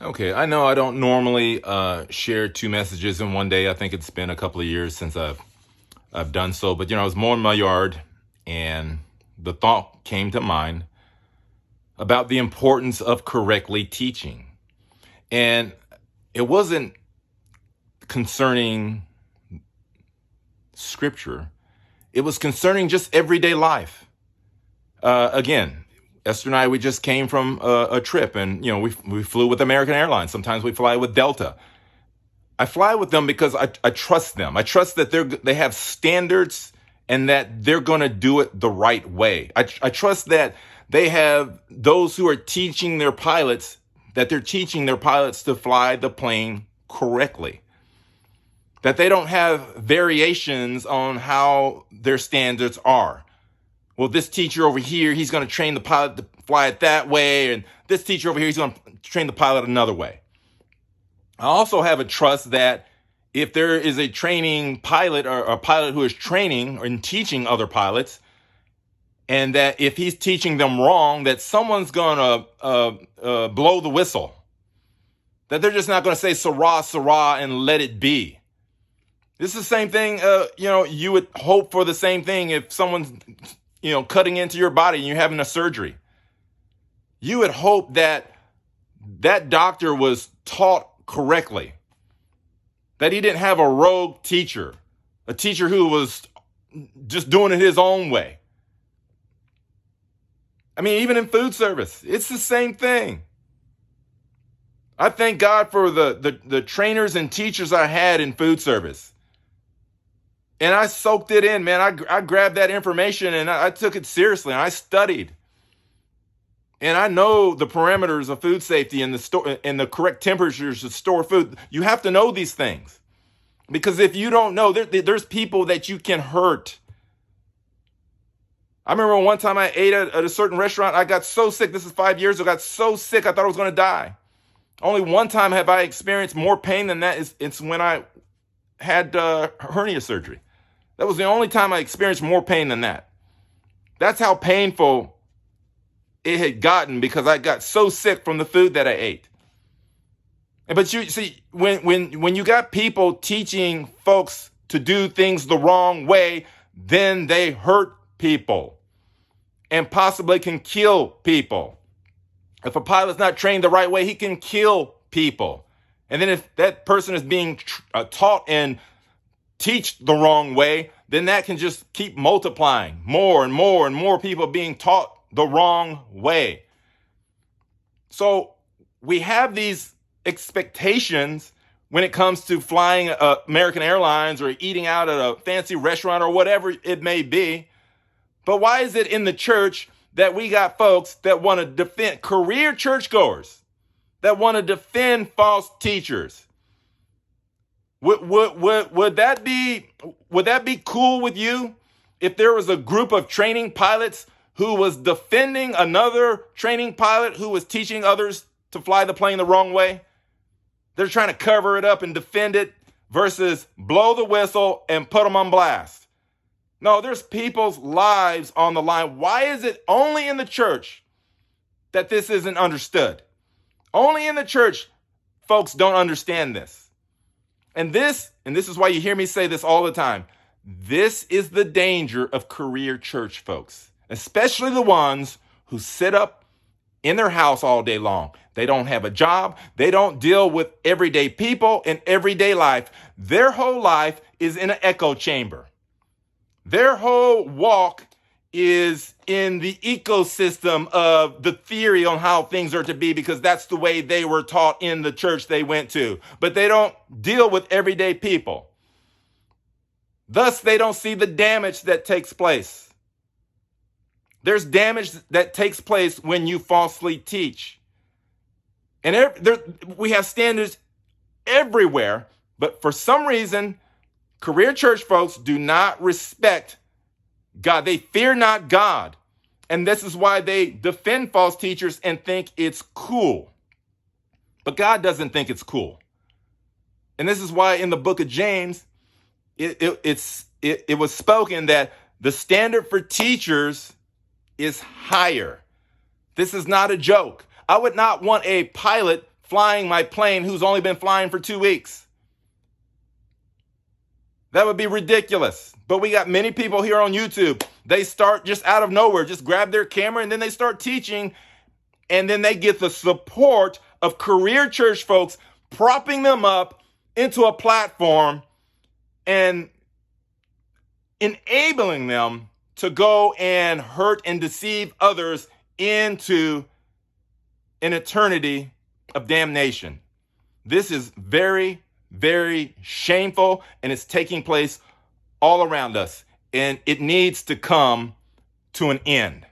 Okay, I know I don't normally share two messages in one day. I think it's been a couple of years since I've done so, but I was mowing my yard, and the thought came to mind about the importance of correctly teaching, and it wasn't concerning scripture; it was concerning just everyday life. Again, Esther and I, we just came from a trip, and we flew with American Airlines. Sometimes we fly with Delta. I fly with them because I trust them. I trust that they have standards and that they're going to do it the right way. I trust that they have those who are teaching their pilots, that they're teaching their pilots to fly the plane correctly. That they don't have variations on how their standards are. Well, this teacher over here, he's going to train the pilot to fly it that way. And this teacher over here, he's going to train the pilot another way. I also have a trust that if there is a training pilot or a pilot who is training and teaching other pilots, and that if he's teaching them wrong, that someone's going to blow the whistle. That they're just not going to say Sarah, Sarah, and let it be. This is the same thing, you would hope for the same thing if someone's, cutting into your body and you're having a surgery. You would hope that that doctor was taught correctly, that he didn't have a rogue teacher, a teacher who was just doing it his own way. I mean, even in food service, it's the same thing. I thank God for the trainers and teachers I had in food service. And I soaked it in, man. I grabbed that information and I took it seriously and I studied. And I know the parameters of food safety and the correct temperatures to store food. You have to know these things. Because if you don't know, there's people that you can hurt. I remember one time I ate at a certain restaurant. I got so sick. This is 5 years ago. I got so sick I thought I was going to die. Only one time have I experienced more pain than that. It's when I had hernia surgery. That was the only time I experienced more pain than that. That's how painful it had gotten because I got so sick from the food that I ate. But you see, when you got people teaching folks to do things the wrong way, then they hurt people and possibly can kill people. If a pilot's not trained the right way, he can kill people. And then if that person is being taught and teach the wrong way, then that can just keep multiplying. More and more and more people being taught the wrong way. So we have these expectations when it comes to flying American Airlines or eating out at a fancy restaurant or whatever it may be. But why is it in the church that we got folks that want to defend career churchgoers, that want to defend false teachers? Would that be cool with you if there was a group of training pilots who was defending another training pilot who was teaching others to fly the plane the wrong way? They're trying to cover it up and defend it versus blow the whistle and put them on blast. No, there's people's lives on the line. Why is it only in the church that this isn't understood? Only in the church, folks don't understand this. And this is why you hear me say this all the time. This is the danger of career church folks, especially the ones who sit up in their house all day long. They don't have a job. They don't deal with everyday people in everyday life. Their whole life is in an echo chamber. Their whole walk is in the ecosystem of the theory on how things are to be because that's the way they were taught in the church they went to. But they don't deal with everyday people. Thus, they don't see the damage that takes place. There's damage that takes place when you falsely teach. And we have standards everywhere, but for some reason, career church folks do not respect God. They fear not God. And this is why they defend false teachers and think it's cool. But God doesn't think it's cool. And this is why in the book of James, it was spoken that the standard for teachers is higher. This is not a joke. I would not want a pilot flying my plane who's only been flying for 2 weeks. That would be ridiculous. But we got many people here on YouTube. They start just out of nowhere, just grab their camera and then they start teaching. And then they get the support of career church folks propping them up into a platform and enabling them to go and hurt and deceive others into an eternity of damnation. This is very, very shameful, and it's taking place all around us, and it needs to come to an end.